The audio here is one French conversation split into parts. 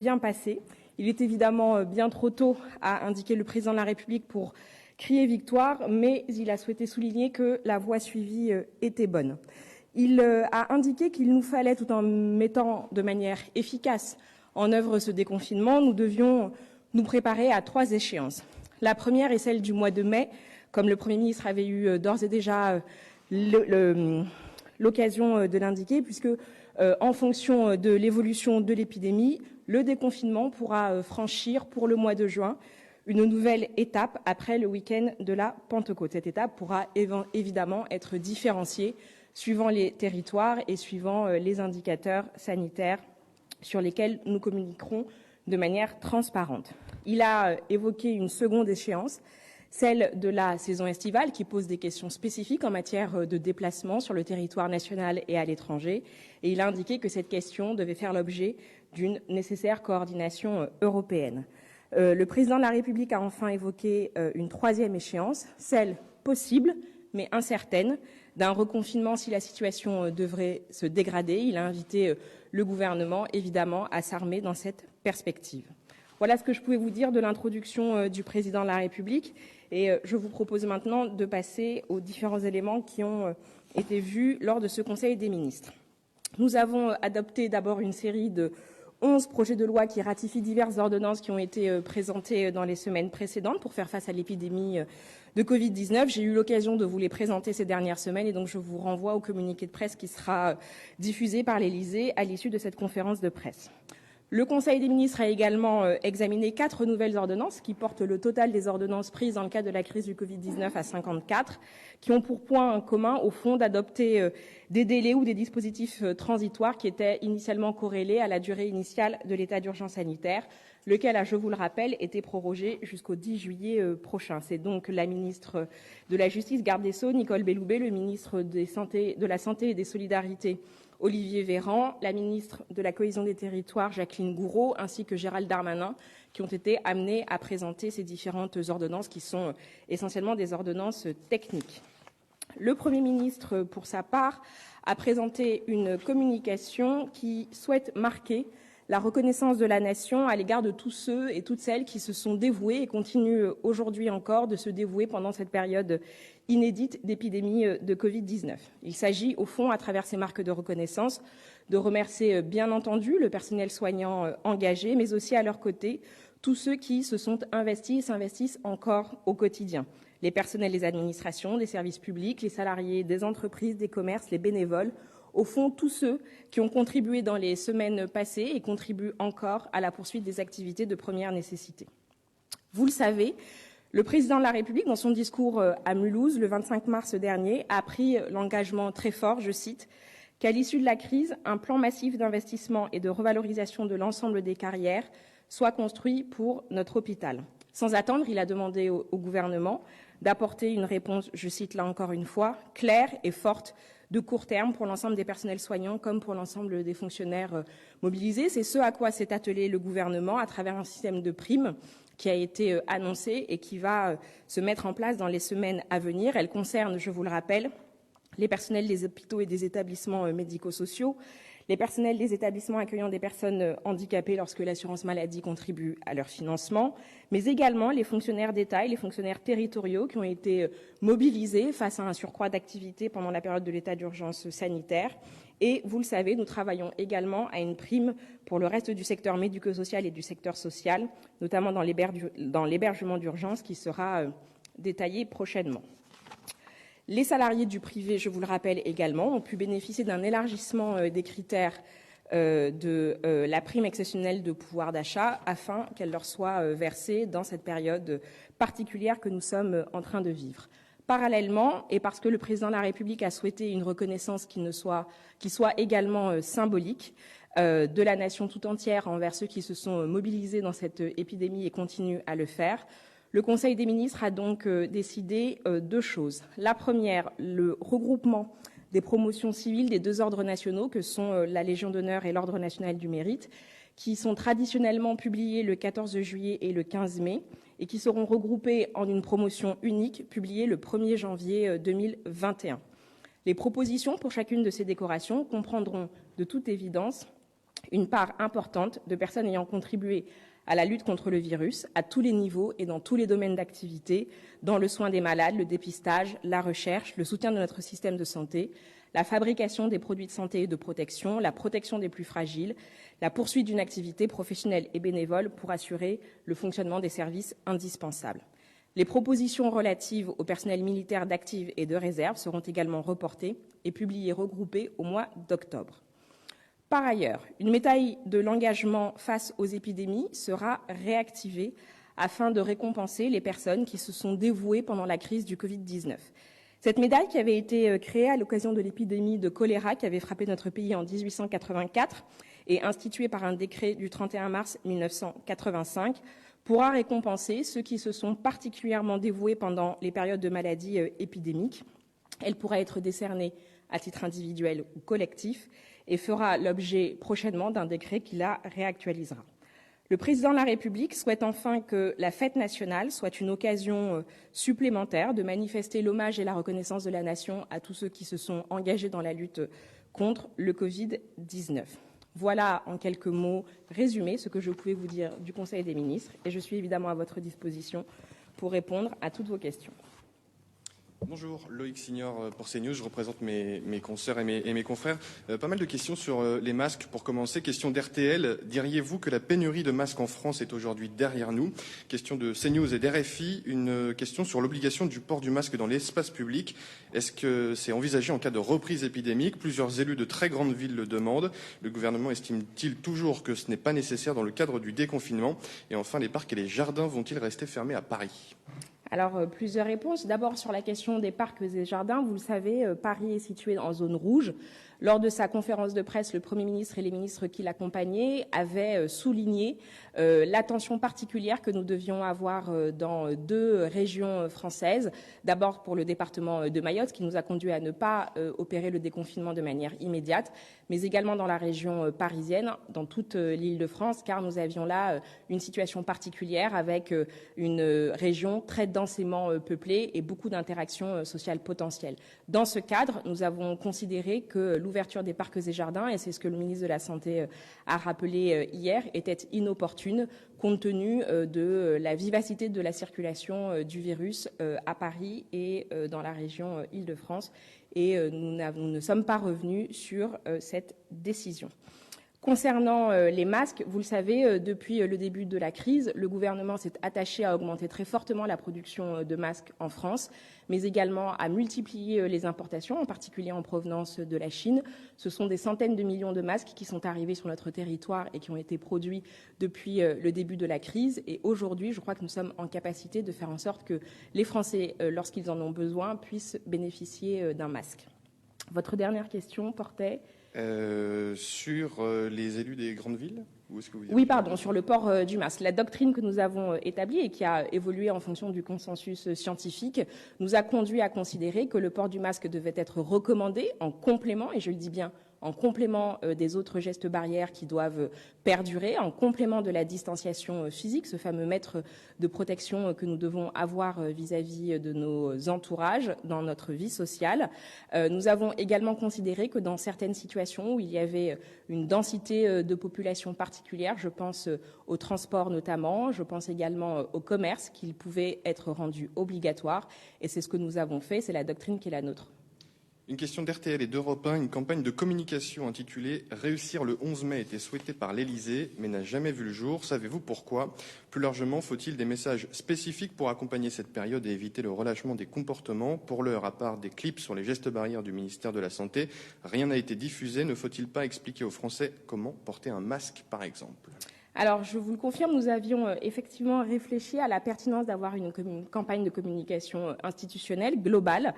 bien passé. Il est évidemment bien trop tôt, a indiqué le président de la République, pour crier victoire, mais il a souhaité souligner que la voie suivie était bonne. Il a indiqué qu'il nous fallait, tout en mettant de manière efficace en œuvre ce déconfinement, nous devions nous préparer à 3 échéances. La première est celle du mois de mai, comme le Premier ministre avait eu d'ores et déjà l'occasion de l'indiquer, puisque en fonction de l'évolution de l'épidémie, le déconfinement pourra franchir pour le mois de juin une nouvelle étape après le week-end de la Pentecôte. Cette étape pourra évidemment être différenciée suivant les territoires et suivant les indicateurs sanitaires sur lesquels nous communiquerons de manière transparente. Il a évoqué une seconde échéance, celle de la saison estivale, qui pose des questions spécifiques en matière de déplacement sur le territoire national et à l'étranger. Et il a indiqué que cette question devait faire l'objet d'une nécessaire coordination européenne. Le président de la République a enfin évoqué une troisième échéance, celle possible, mais incertaine, d'un reconfinement si la situation devrait se dégrader. Il a invité le gouvernement, évidemment, à s'armer dans cette perspective. Voilà ce que je pouvais vous dire de l'introduction du président de la République. Et je vous propose maintenant de passer aux différents éléments qui ont été vus lors de ce Conseil des ministres. Nous avons adopté d'abord une série de 11 projets de loi qui ratifient diverses ordonnances qui ont été présentées dans les semaines précédentes pour faire face à l'épidémie de Covid-19. J'ai eu l'occasion de vous les présenter ces dernières semaines et donc je vous renvoie au communiqué de presse qui sera diffusé par l'Élysée à l'issue de cette conférence de presse. Le Conseil des ministres a également examiné 4 nouvelles ordonnances qui portent le total des ordonnances prises dans le cadre de la crise du Covid-19 à 54, qui ont pour point commun, au fond, d'adopter des délais ou des dispositifs transitoires qui étaient initialement corrélés à la durée initiale de l'état d'urgence sanitaire, lequel, je vous le rappelle, était prorogé jusqu'au 10 juillet prochain. C'est donc la ministre de la Justice, garde des Sceaux, Nicole Belloubet, le ministre de la Santé et des Solidarités, Olivier Véran, la ministre de la Cohésion des Territoires, Jacqueline Gourault, ainsi que Gérald Darmanin, qui ont été amenés à présenter ces différentes ordonnances qui sont essentiellement des ordonnances techniques. Le Premier ministre, pour sa part, a présenté une communication qui souhaite marquer la reconnaissance de la nation à l'égard de tous ceux et toutes celles qui se sont dévoués et continuent aujourd'hui encore de se dévouer pendant cette période inédite d'épidémie de Covid-19. Il s'agit, au fond, à travers ces marques de reconnaissance, de remercier bien entendu le personnel soignant engagé, mais aussi à leur côté tous ceux qui se sont investis et s'investissent encore au quotidien. Les personnels des administrations, des services publics, les salariés des entreprises, des commerces, les bénévoles, au fond, tous ceux qui ont contribué dans les semaines passées et contribuent encore à la poursuite des activités de première nécessité. Vous le savez, le président de la République, dans son discours à Mulhouse, le 25 mars dernier, a pris l'engagement très fort, je cite, qu'à l'issue de la crise, un plan massif d'investissement et de revalorisation de l'ensemble des carrières soit construit pour notre hôpital. Sans attendre, il a demandé au gouvernement d'apporter une réponse, je cite là encore une fois, claire et forte de court terme pour l'ensemble des personnels soignants comme pour l'ensemble des fonctionnaires mobilisés. C'est ce à quoi s'est attelé le gouvernement à travers un système de primes qui a été annoncé et qui va se mettre en place dans les semaines à venir. Elle concerne, je vous le rappelle, les personnels des hôpitaux et des établissements médico-sociaux, les personnels des établissements accueillant des personnes handicapées lorsque l'assurance maladie contribue à leur financement, mais également les fonctionnaires d'État et les fonctionnaires territoriaux qui ont été mobilisés face à un surcroît d'activité pendant la période de l'état d'urgence sanitaire. Et vous le savez, nous travaillons également à une prime pour le reste du secteur médico-social et du secteur social, notamment dans l'hébergement d'urgence qui sera détaillé prochainement. Les salariés du privé, je vous le rappelle également, ont pu bénéficier d'un élargissement des critères de la prime exceptionnelle de pouvoir d'achat afin qu'elle leur soit versée dans cette période particulière que nous sommes en train de vivre. Parallèlement, et parce que le président de la République a souhaité une reconnaissance qui soit également symbolique de la nation tout entière envers ceux qui se sont mobilisés dans cette épidémie et continuent à le faire, le Conseil des ministres a donc décidé 2 choses. La première, le regroupement des promotions civiles des 2 ordres nationaux que sont la Légion d'honneur et l'Ordre national du mérite, qui sont traditionnellement publiés le 14 juillet et le 15 mai et qui seront regroupés en une promotion unique publiée le 1er janvier 2021. Les propositions pour chacune de ces décorations comprendront de toute évidence une part importante de personnes ayant contribué à la lutte contre le virus, à tous les niveaux et dans tous les domaines d'activité, dans le soin des malades, le dépistage, la recherche, le soutien de notre système de santé, la fabrication des produits de santé et de protection, la protection des plus fragiles, la poursuite d'une activité professionnelle et bénévole pour assurer le fonctionnement des services indispensables. Les propositions relatives au personnel militaire d'active et de réserve seront également reportées et publiées regroupées au mois d'octobre. Par ailleurs, une médaille de l'engagement face aux épidémies sera réactivée afin de récompenser les personnes qui se sont dévouées pendant la crise du Covid-19. Cette médaille, qui avait été créée à l'occasion de l'épidémie de choléra qui avait frappé notre pays en 1884 et instituée par un décret du 31 mars 1985, pourra récompenser ceux qui se sont particulièrement dévoués pendant les périodes de maladies épidémiques. Elle pourra être décernée à titre individuel ou collectif et fera l'objet prochainement d'un décret qui la réactualisera. Le président de la République souhaite enfin que la fête nationale soit une occasion supplémentaire de manifester l'hommage et la reconnaissance de la nation à tous ceux qui se sont engagés dans la lutte contre le Covid-19. Voilà en quelques mots résumés ce que je pouvais vous dire du Conseil des ministres et je suis évidemment à votre disposition pour répondre à toutes vos questions. Bonjour, Loïc Signor pour CNews, je représente mes consoeurs et mes confrères. Pas mal de questions sur les masques. Pour commencer, question d'RTL, diriez-vous que la pénurie de masques en France est aujourd'hui derrière nous? Question de CNews et d'RFI, une question sur l'obligation du port du masque dans l'espace public. Est-ce que c'est envisagé en cas de reprise épidémique? Plusieurs élus de très grandes villes le demandent. Le gouvernement estime-t-il toujours que ce n'est pas nécessaire dans le cadre du déconfinement? Et enfin, les parcs et les jardins vont-ils rester fermés à Paris? Alors, plusieurs réponses. D'abord, sur la question des parcs et jardins, vous le savez, Paris est situé en zone rouge. Lors de sa conférence de presse, le Premier ministre et les ministres qui l'accompagnaient avaient souligné l'attention particulière que nous devions avoir dans deux régions françaises. D'abord pour le département de Mayotte, qui nous a conduit à ne pas opérer le déconfinement de manière immédiate, mais également dans la région parisienne, dans toute l'Île-de-France, car nous avions là une situation particulière avec une région très densément peuplée et beaucoup d'interactions sociales potentielles. Dans ce cadre, nous avons considéré que l'ouverture des parcs et jardins, et c'est ce que le ministre de la Santé a rappelé hier, était inopportune compte tenu de la vivacité de la circulation du virus à Paris et dans la région Île-de-France. Et nous ne sommes pas revenus sur cette décision. Concernant les masques, vous le savez, depuis le début de la crise, le gouvernement s'est attaché à augmenter très fortement la production de masques en France, mais également à multiplier les importations, en particulier en provenance de la Chine. Ce sont des centaines de millions de masques qui sont arrivés sur notre territoire et qui ont été produits depuis le début de la crise. Et aujourd'hui, je crois que nous sommes en capacité de faire en sorte que les Français, lorsqu'ils en ont besoin, puissent bénéficier d'un masque. Votre dernière question portait... sur les élus des grandes villes? Oui, pardon, sur le port du masque. La doctrine que nous avons établie et qui a évolué en fonction du consensus scientifique nous a conduit à considérer que le port du masque devait être recommandé en complément, et je le dis bien, en complément des autres gestes barrières qui doivent perdurer, en complément de la distanciation physique, ce fameux mètre de protection que nous devons avoir vis-à-vis de nos entourages dans notre vie sociale. Nous avons également considéré que dans certaines situations où il y avait une densité de population particulière, je pense au transport notamment, je pense également au commerce, qu'il pouvait être rendu obligatoire. Et c'est ce que nous avons fait, c'est la doctrine qui est la nôtre. Une question d'RTL et d'Europe 1, une campagne de communication intitulée « Réussir le 11 mai » était souhaitée par l'Élysée, mais n'a jamais vu le jour. Savez-vous pourquoi? Plus largement, faut-il des messages spécifiques pour accompagner cette période et éviter le relâchement des comportements? Pour l'heure, à part des clips sur les gestes barrières du ministère de la Santé, rien n'a été diffusé. Ne faut-il pas expliquer aux Français comment porter un masque, par exemple? Alors, je vous le confirme, nous avions effectivement réfléchi à la pertinence d'avoir une campagne de communication institutionnelle globale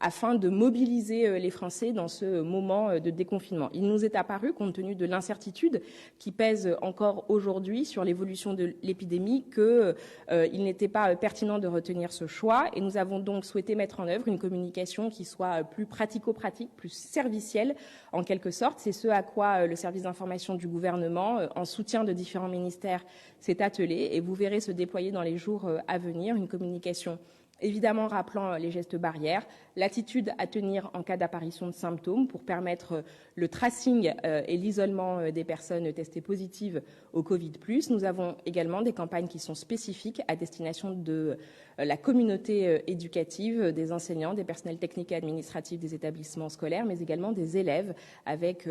afin de mobiliser les Français dans ce moment de déconfinement. Il nous est apparu, compte tenu de l'incertitude qui pèse encore aujourd'hui sur l'évolution de l'épidémie, qu'il n'était pas pertinent de retenir ce choix. Et nous avons donc souhaité mettre en œuvre une communication qui soit plus pratico-pratique, plus servicielle en quelque sorte. C'est ce à quoi le service d'information du gouvernement, en soutien de différents ministères, s'est attelé. Et vous verrez se déployer dans les jours à venir une communication Évidemment, rappelant les gestes barrières, l'attitude à tenir en cas d'apparition de symptômes pour permettre le tracing et l'isolement des personnes testées positives au Covid+. Nous avons également des campagnes qui sont spécifiques à destination de la communauté éducative, des enseignants, des personnels techniques et administratifs des établissements scolaires, mais également des élèves avec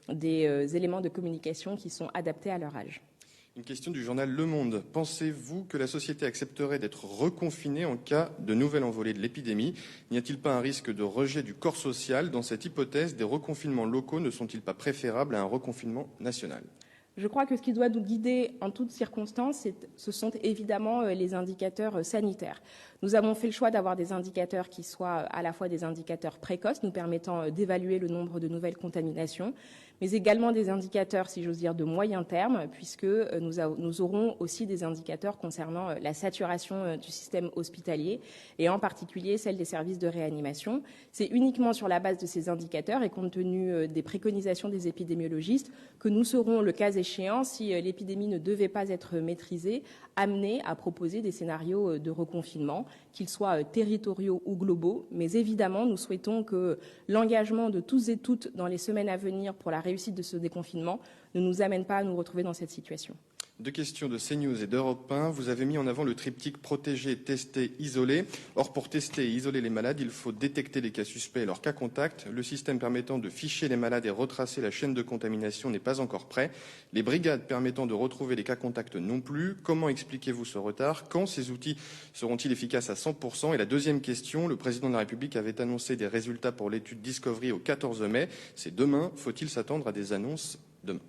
des éléments de communication qui sont adaptés à leur âge. Une question du journal Le Monde. Pensez-vous que la société accepterait d'être reconfinée en cas de nouvelle envolée de l'épidémie? N'y a-t-il pas un risque de rejet du corps social? Dans cette hypothèse, des reconfinements locaux ne sont-ils pas préférables à un reconfinement national? Je crois que ce qui doit nous guider en toutes circonstances, ce sont évidemment les indicateurs sanitaires. Nous avons fait le choix d'avoir des indicateurs qui soient à la fois des indicateurs précoces, nous permettant d'évaluer le nombre de nouvelles contaminations, mais également des indicateurs, si j'ose dire, de moyen terme, puisque nous aurons aussi des indicateurs concernant la saturation du système hospitalier, et en particulier celle des services de réanimation. C'est uniquement sur la base de ces indicateurs et compte tenu des préconisations des épidémiologistes que nous serons, le cas échéant, si l'épidémie ne devait pas être maîtrisée, amenés à proposer des scénarios de reconfinement, qu'ils soient territoriaux ou globaux. Mais évidemment, nous souhaitons que l'engagement de tous et toutes dans les semaines à venir pour la réussite de ce déconfinement ne nous amène pas à nous retrouver dans cette situation. Deux questions de CNews et d'Europe 1. Vous avez mis en avant le triptyque protéger, tester, isoler. Or, pour tester et isoler les malades, il faut détecter les cas suspects et leurs cas contacts. Le système permettant de ficher les malades et retracer la chaîne de contamination n'est pas encore prêt. Les brigades permettant de retrouver les cas contacts non plus. Comment expliquez-vous ce retard? Quand ces outils seront-ils efficaces à 100%? Et la deuxième question, le président de la République avait annoncé des résultats pour l'étude Discovery au 14 mai. C'est demain. Faut-il s'attendre à des annonces demain?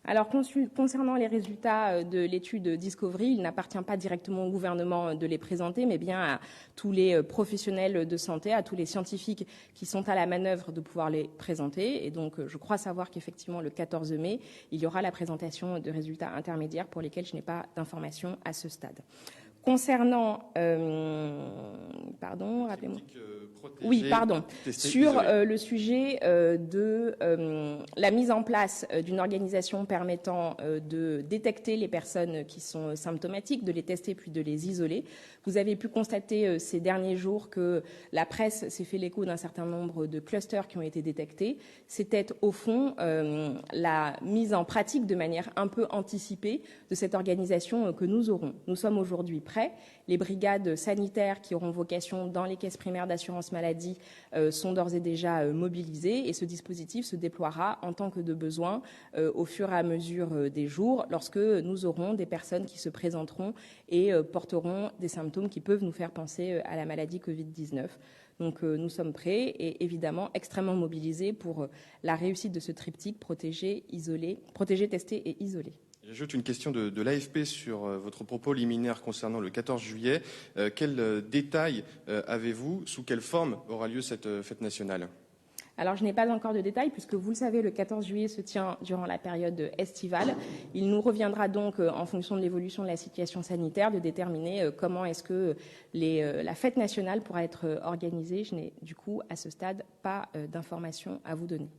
Alors, concernant les résultats de l'étude Discovery, il n'appartient pas directement au gouvernement de les présenter, mais bien à tous les professionnels de santé, à tous les scientifiques qui sont à la manœuvre de pouvoir les présenter. Et donc, je crois savoir qu'effectivement, le 14 mai, il y aura la présentation de résultats intermédiaires pour lesquels je n'ai pas d'informations à ce stade. Concernant, rappelez-moi. Oui, pardon. Sur le sujet de la mise en place d'une organisation permettant de détecter les personnes qui sont symptomatiques, de les tester puis de les isoler. Vous avez pu constater ces derniers jours que la presse s'est fait l'écho d'un certain nombre de clusters qui ont été détectés. C'était au fond la mise en pratique de manière un peu anticipée de cette organisation que nous aurons. Nous sommes aujourd'hui prêts. Les brigades sanitaires qui auront vocation dans les caisses primaires d'assurance maladie sont d'ores et déjà mobilisées et ce dispositif se déploiera en tant que de besoin au fur et à mesure des jours lorsque nous aurons des personnes qui se présenteront et porteront des symptômes qui peuvent nous faire penser à la maladie Covid-19. Donc nous sommes prêts et évidemment extrêmement mobilisés pour la réussite de ce triptyque protéger, tester et isoler. J'ajoute une question de l'AFP sur votre propos liminaire concernant le 14 juillet. Quels détails avez-vous? Sous quelle forme aura lieu cette fête nationale? Alors, je n'ai pas encore de détails puisque, vous le savez, le 14 juillet se tient durant la période estivale. Il nous reviendra donc, en fonction de l'évolution de la situation sanitaire, de déterminer comment est-ce que la fête nationale pourra être organisée. Je n'ai du coup, à ce stade, pas d'informations à vous donner.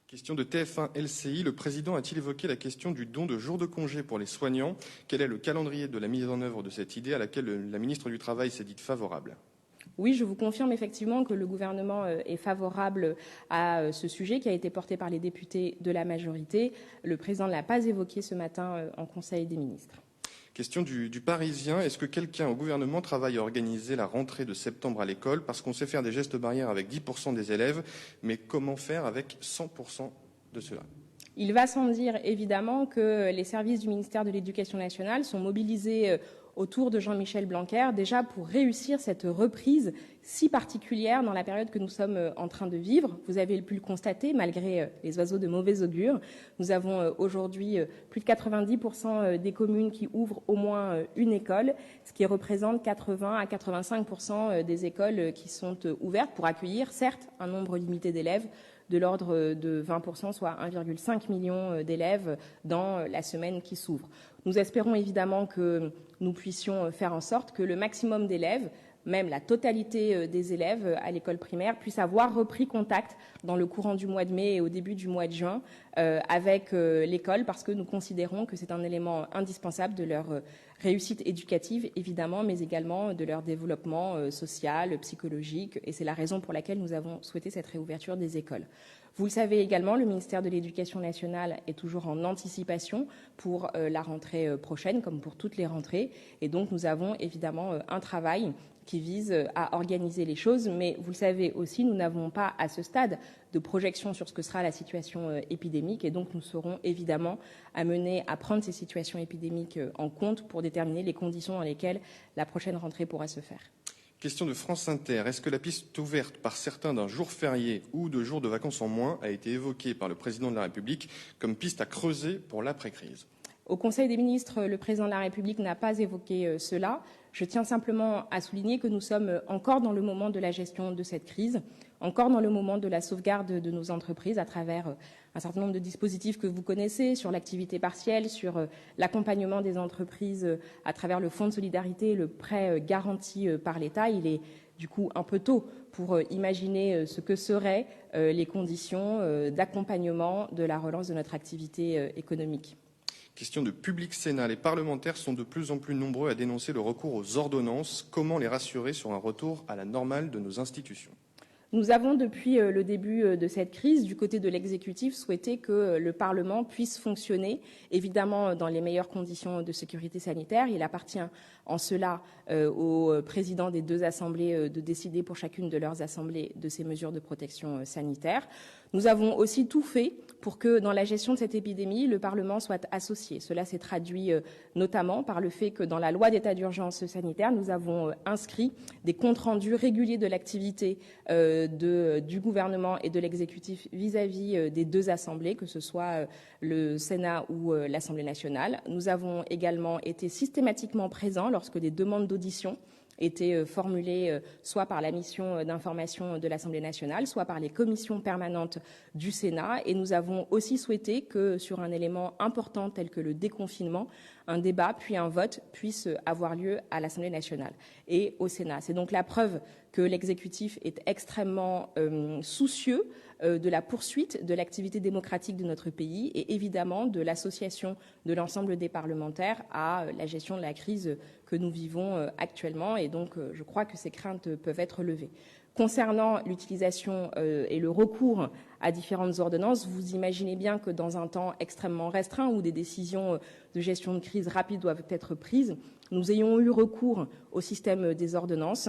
Question de TF1 LCI. Le président a-t-il évoqué la question du don de jours de congé pour les soignants? Quel est le calendrier de la mise en œuvre de cette idée à laquelle la ministre du Travail s'est dite favorable? Oui, je vous confirme effectivement que le gouvernement est favorable à ce sujet qui a été porté par les députés de la majorité. Le président ne l'a pas évoqué ce matin en Conseil des ministres. Question du Parisien. Est-ce que quelqu'un au gouvernement travaille à organiser la rentrée de septembre à l'école? Parce qu'on sait faire des gestes barrières avec 10% des élèves, mais comment faire avec 100% de cela? Il va sans dire évidemment que les services du ministère de l'Éducation nationale sont mobilisés autour de Jean-Michel Blanquer, déjà pour réussir cette reprise si particulière dans la période que nous sommes en train de vivre. Vous avez pu le constater, malgré les oiseaux de mauvais augure. Nous avons aujourd'hui plus de 90% des communes qui ouvrent au moins une école, ce qui représente 80 à 85% des écoles qui sont ouvertes pour accueillir, certes, un nombre limité d'élèves, de l'ordre de 20%, soit 1,5 million d'élèves dans la semaine qui s'ouvre. Nous espérons évidemment que nous puissions faire en sorte que le maximum d'élèves même la totalité des élèves à l'école primaire puissent avoir repris contact dans le courant du mois de mai et au début du mois de juin avec l'école, parce que nous considérons que c'est un élément indispensable de leur réussite éducative, évidemment, mais également de leur développement social, psychologique, et c'est la raison pour laquelle nous avons souhaité cette réouverture des écoles. Vous le savez également, le ministère de l'Éducation nationale est toujours en anticipation pour la rentrée prochaine, comme pour toutes les rentrées, et donc nous avons évidemment un travail qui vise à organiser les choses, mais vous le savez aussi, nous n'avons pas à ce stade de projection sur ce que sera la situation épidémique, et donc nous serons évidemment amenés à prendre ces situations épidémiques en compte pour déterminer les conditions dans lesquelles la prochaine rentrée pourra se faire. Question de France Inter. Est-ce que la piste ouverte par certains d'un jour férié ou de jours de vacances en moins a été évoquée par le président de la République comme piste à creuser pour l'après-crise ? Au Conseil des ministres, le président de la République n'a pas évoqué cela. Je tiens simplement à souligner que nous sommes encore dans le moment de la gestion de cette crise, encore dans le moment de la sauvegarde de nos entreprises à travers un certain nombre de dispositifs que vous connaissez sur l'activité partielle, sur l'accompagnement des entreprises à travers le fonds de solidarité, le prêt garanti par l'État. Il est du coup un peu tôt pour imaginer ce que seraient les conditions d'accompagnement de la relance de notre activité économique. Question de Public Sénat. Les parlementaires sont de plus en plus nombreux à dénoncer le recours aux ordonnances. Comment les rassurer sur un retour à la normale de nos institutions ? Nous avons, depuis le début de cette crise, du côté de l'exécutif, souhaité que le Parlement puisse fonctionner, évidemment dans les meilleures conditions de sécurité sanitaire. Il appartient en cela aux présidents des deux assemblées de décider pour chacune de leurs assemblées de ces mesures de protection sanitaire. Nous avons aussi tout fait pour que, dans la gestion de cette épidémie, le Parlement soit associé. Cela s'est traduit notamment par le fait que, dans la loi d'état d'urgence sanitaire, nous avons inscrit des comptes rendus réguliers de l'activité du gouvernement et de l'exécutif vis-à-vis des deux assemblées, que ce soit le Sénat ou l'Assemblée nationale. Nous avons également été systématiquement présents lorsque des demandes d'audition étaient formulées soit par la mission d'information de l'Assemblée nationale, soit par les commissions permanentes du Sénat. Et nous avons aussi souhaité que, sur un élément important tel que le déconfinement, un débat puis un vote puisse avoir lieu à l'Assemblée nationale et au Sénat. C'est donc la preuve que l'exécutif est extrêmement soucieux de la poursuite de l'activité démocratique de notre pays et évidemment de l'association de l'ensemble des parlementaires à la gestion de la crise que nous vivons actuellement. Et donc, je crois que ces craintes peuvent être levées. Concernant l'utilisation et le recours à différentes ordonnances, vous imaginez bien que dans un temps extrêmement restreint où des décisions de gestion de crise rapides doivent être prises, nous ayons eu recours au système des ordonnances.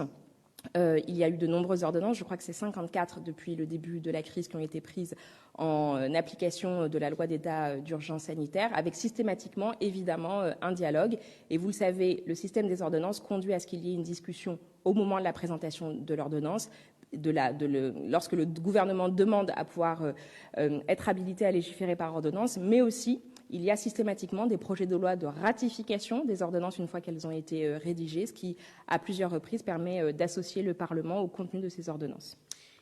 Il y a eu de nombreuses ordonnances, je crois que c'est 54 depuis le début de la crise qui ont été prises en application de la loi d'état d'urgence sanitaire, avec systématiquement, évidemment, un dialogue. Et vous le savez, le système des ordonnances conduit à ce qu'il y ait une discussion au moment de la présentation de l'ordonnance, lorsque le gouvernement demande à pouvoir être habilité à légiférer par ordonnance, mais aussi il y a systématiquement des projets de loi de ratification des ordonnances une fois qu'elles ont été rédigées, ce qui, à plusieurs reprises, permet d'associer le Parlement au contenu de ces ordonnances.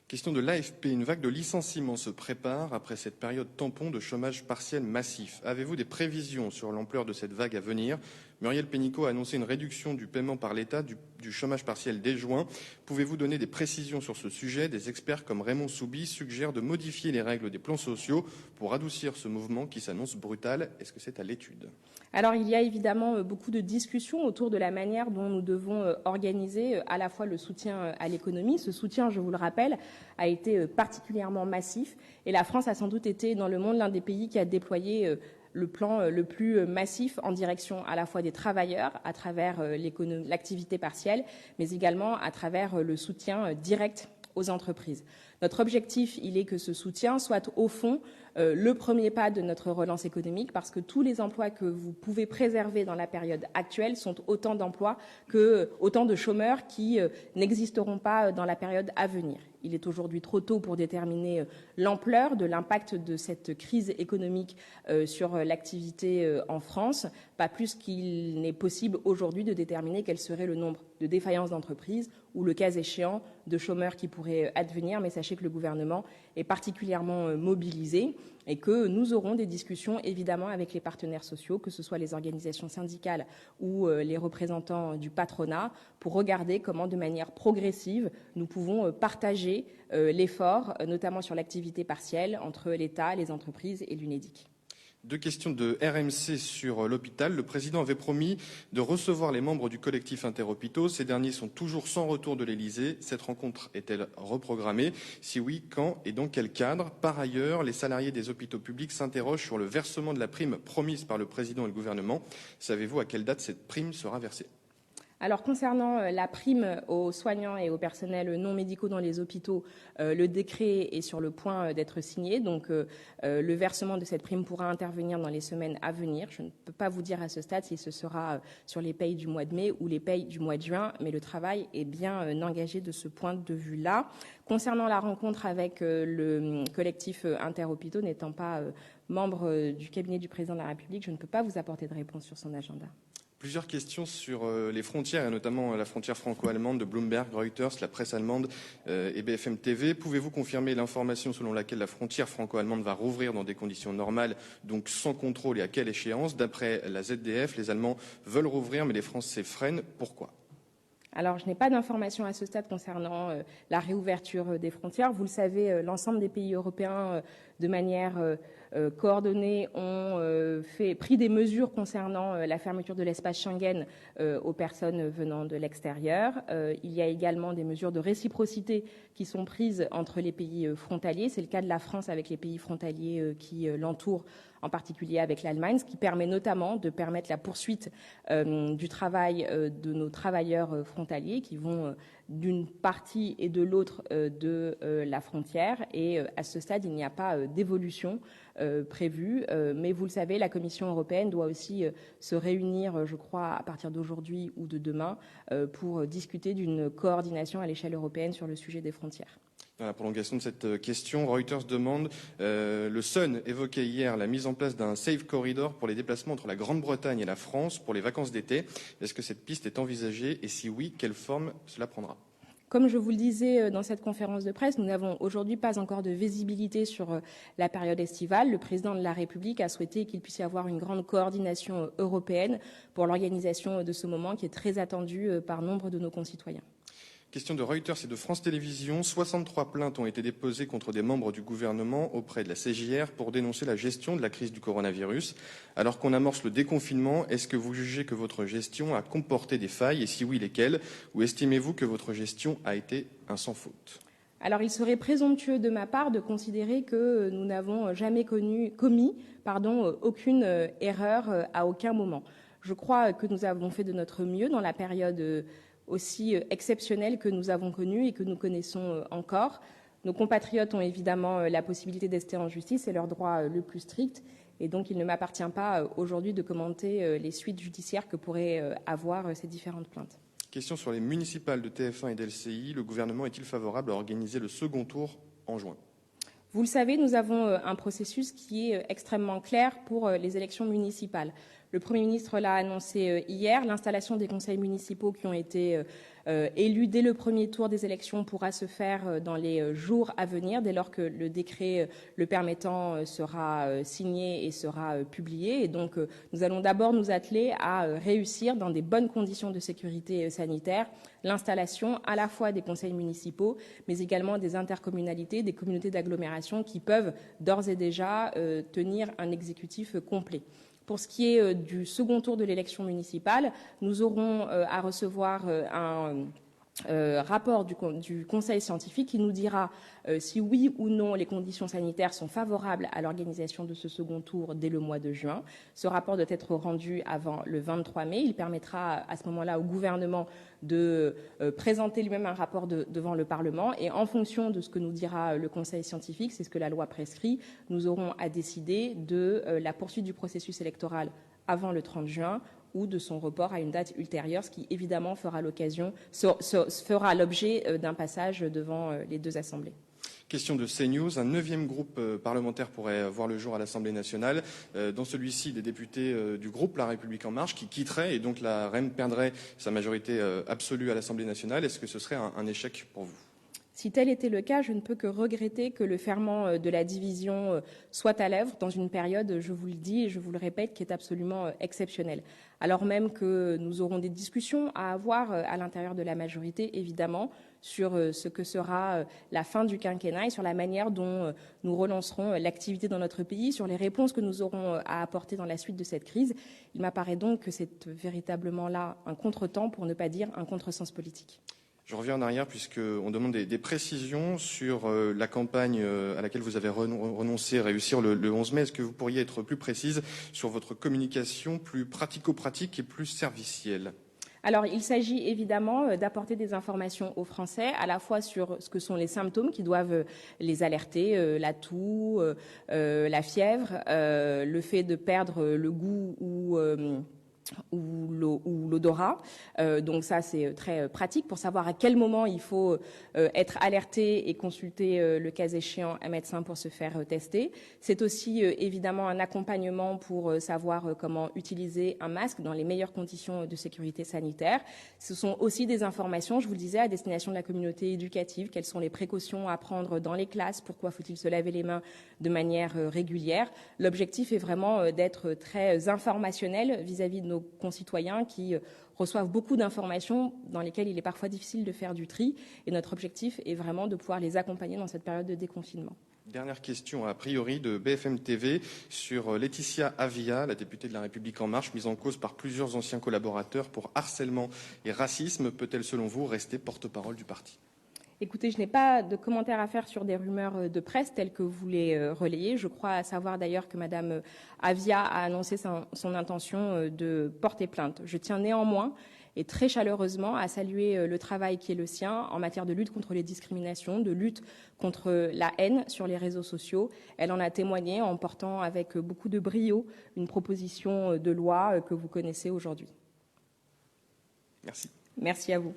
Question de l'AFP. Une vague de licenciements se prépare après cette période tampon de chômage partiel massif. Avez-vous des prévisions sur l'ampleur de cette vague à venir ? Muriel Pénicaud a annoncé une réduction du paiement par l'État du chômage partiel dès juin. Pouvez-vous donner des précisions sur ce sujet ? Des experts comme Raymond Soubi suggèrent de modifier les règles des plans sociaux pour adoucir ce mouvement qui s'annonce brutal. Est-ce que c'est à l'étude ? Alors, il y a évidemment beaucoup de discussions autour de la manière dont nous devons organiser à la fois le soutien à l'économie. Ce soutien, je vous le rappelle, a été particulièrement massif et la France a sans doute été dans le monde l'un des pays qui a déployé le plan le plus massif en direction à la fois des travailleurs à travers l'activité partielle, mais également à travers le soutien direct aux entreprises. Notre objectif, il est que ce soutien soit au fond le premier pas de notre relance économique, parce que tous les emplois que vous pouvez préserver dans la période actuelle sont autant d'emplois que autant de chômeurs qui n'existeront pas dans la période à venir. Il est aujourd'hui trop tôt pour déterminer l'ampleur de l'impact de cette crise économique sur l'activité en France, pas plus qu'il n'est possible aujourd'hui de déterminer quel serait le nombre de défaillances d'entreprises ou, le cas échéant, de chômeurs qui pourraient advenir. Mais sachez que le gouvernement est particulièrement mobilisé. et que nous aurons des discussions évidemment avec les partenaires sociaux, que ce soit les organisations syndicales ou les représentants du patronat, pour regarder comment de manière progressive nous pouvons partager l'effort, notamment sur l'activité partielle, entre l'État, les entreprises et l'UNEDIC. Deux questions de RMC sur l'hôpital. Le président avait promis de recevoir les membres du collectif Interhôpitaux. Ces derniers sont toujours sans retour de l'Élysée. Cette rencontre est-elle reprogrammée? Si oui, quand et dans quel cadre? Par ailleurs, les salariés des hôpitaux publics s'interrogent sur le versement de la prime promise par le président et le gouvernement. Savez-vous à quelle date cette prime sera versée? Alors, concernant la prime aux soignants et aux personnels non médicaux dans les hôpitaux, le décret est sur le point d'être signé. Donc, le versement de cette prime pourra intervenir dans les semaines à venir. Je ne peux pas vous dire à ce stade si ce sera sur les payes du mois de mai ou les payes du mois de juin, mais le travail est bien engagé de ce point de vue-là. Concernant la rencontre avec le collectif Interhôpitaux, n'étant pas membre du cabinet du président de la République, je ne peux pas vous apporter de réponse sur son agenda. Plusieurs questions sur les frontières, et notamment la frontière franco-allemande de Bloomberg, Reuters, la presse allemande et BFM TV. Pouvez-vous confirmer l'information selon laquelle la frontière franco-allemande va rouvrir dans des conditions normales, donc sans contrôle, et à quelle échéance? D'après la ZDF, les Allemands veulent rouvrir, mais les Français freinent. Pourquoi? Alors, je n'ai pas d'informations à ce stade concernant la réouverture des frontières. Vous le savez, l'ensemble des pays européens, de manière coordonnée, ont pris des mesures concernant la fermeture de l'espace Schengen aux personnes venant de l'extérieur. Il y a également des mesures de réciprocité qui sont prises entre les pays frontaliers. C'est le cas de la France avec les pays frontaliers qui l'entourent, en particulier avec l'Allemagne, ce qui permet notamment de permettre la poursuite du travail de nos travailleurs frontaliers qui vont d'une partie et de l'autre de la frontière. Et à ce stade, il n'y a pas d'évolution prévue. Mais vous le savez, la Commission européenne doit aussi se réunir, je crois, à partir d'aujourd'hui ou de demain, pour discuter d'une coordination à l'échelle européenne sur le sujet des frontières. Dans la prolongation de cette question, Reuters demande, le Sun évoquait hier la mise en place d'un Safe Corridor pour les déplacements entre la Grande-Bretagne et la France pour les vacances d'été. Est-ce que cette piste est envisagée et si oui, quelle forme cela prendra? Comme je vous le disais dans cette conférence de presse, nous n'avons aujourd'hui pas encore de visibilité sur la période estivale. Le président de la République a souhaité qu'il puisse y avoir une grande coordination européenne pour l'organisation de ce moment qui est très attendu par nombre de nos concitoyens. Question de Reuters et de France Télévisions. 63 plaintes ont été déposées contre des membres du gouvernement auprès de la CJR pour dénoncer la gestion de la crise du coronavirus. Alors qu'on amorce le déconfinement, est-ce que vous jugez que votre gestion a comporté des failles et si oui, lesquelles? Ou estimez-vous que votre gestion a été un sans faute? Alors, il serait présomptueux de ma part de considérer que nous n'avons jamais commis aucune erreur à aucun moment. Je crois que nous avons fait de notre mieux dans la période aussi exceptionnelle que nous avons connue et que nous connaissons encore. Nos compatriotes ont évidemment la possibilité d'ester en justice, c'est leur droit le plus strict. Et donc, il ne m'appartient pas aujourd'hui de commenter les suites judiciaires que pourraient avoir ces différentes plaintes. Question sur les municipales de TF1 et d'LCI. Le gouvernement est-il favorable à organiser le second tour en juin? Vous le savez, nous avons un processus qui est extrêmement clair pour les élections municipales. Le Premier ministre l'a annoncé hier, l'installation des conseils municipaux qui ont été élus dès le premier tour des élections pourra se faire dans les jours à venir, dès lors que le décret le permettant sera signé et sera publié. Et donc, nous allons d'abord nous atteler à réussir dans des bonnes conditions de sécurité sanitaire l'installation à la fois des conseils municipaux, mais également des intercommunalités, des communautés d'agglomération qui peuvent d'ores et déjà tenir un exécutif complet. Pour ce qui est du second tour de l'élection municipale, nous aurons à recevoir un rapport du Conseil scientifique qui nous dira si oui ou non les conditions sanitaires sont favorables à l'organisation de ce second tour dès le mois de juin. Ce rapport doit être rendu avant le 23 mai. Il permettra à ce moment-là au gouvernement de présenter lui-même un rapport devant le Parlement. Et en fonction de ce que nous dira le Conseil scientifique, c'est ce que la loi prescrit, nous aurons à décider de la poursuite du processus électoral avant le 30 juin ou de son report à une date ultérieure, ce qui évidemment fera l'objet d'un passage devant les deux assemblées. Question de CNews. Un 9e groupe parlementaire pourrait voir le jour à l'Assemblée nationale. Dans celui-ci, des députés du groupe La République En Marche qui quitteraient et donc la REM perdrait sa majorité absolue à l'Assemblée nationale. Est-ce que ce serait un échec pour vous? Si tel était le cas, je ne peux que regretter que le ferment de la division soit à l'œuvre dans une période, je vous le dis et je vous le répète, qui est absolument exceptionnelle. Alors même que nous aurons des discussions à avoir à l'intérieur de la majorité, évidemment, sur ce que sera la fin du quinquennat et sur la manière dont nous relancerons l'activité dans notre pays, sur les réponses que nous aurons à apporter dans la suite de cette crise. Il m'apparaît donc que c'est véritablement là un contretemps, pour ne pas dire un contresens politique. Je reviens en arrière puisqu'on demande des précisions sur la campagne à laquelle vous avez renoncé à réussir le 11 mai. Est-ce que vous pourriez être plus précise sur votre communication plus pratico-pratique et plus servicielle ? Alors, il s'agit évidemment d'apporter des informations aux Français, à la fois sur ce que sont les symptômes qui doivent les alerter, la toux, la fièvre, le fait de perdre le goût ou l'odorat. Donc ça, c'est très pratique pour savoir à quel moment il faut être alerté et consulter le cas échéant un médecin pour se faire tester. C'est aussi évidemment un accompagnement pour savoir comment utiliser un masque dans les meilleures conditions de sécurité sanitaire. Ce sont aussi des informations, je vous le disais, à destination de la communauté éducative. Quelles sont les précautions à prendre dans les classes? Pourquoi faut-il se laver les mains de manière régulière? L'objectif est vraiment d'être très informationnel vis-à-vis de nos concitoyens qui reçoivent beaucoup d'informations dans lesquelles il est parfois difficile de faire du tri. Et notre objectif est vraiment de pouvoir les accompagner dans cette période de déconfinement. Dernière question, a priori, de BFM TV sur Laetitia Avia, la députée de La République En Marche, mise en cause par plusieurs anciens collaborateurs pour harcèlement et racisme. Peut-elle, selon vous, rester porte-parole du parti ? Écoutez, je n'ai pas de commentaires à faire sur des rumeurs de presse telles que vous les relayez. Je crois savoir d'ailleurs que Mme Avia a annoncé son intention de porter plainte. Je tiens néanmoins et très chaleureusement à saluer le travail qui est le sien en matière de lutte contre les discriminations, de lutte contre la haine sur les réseaux sociaux. Elle en a témoigné en portant avec beaucoup de brio une proposition de loi que vous connaissez aujourd'hui. Merci. Merci à vous.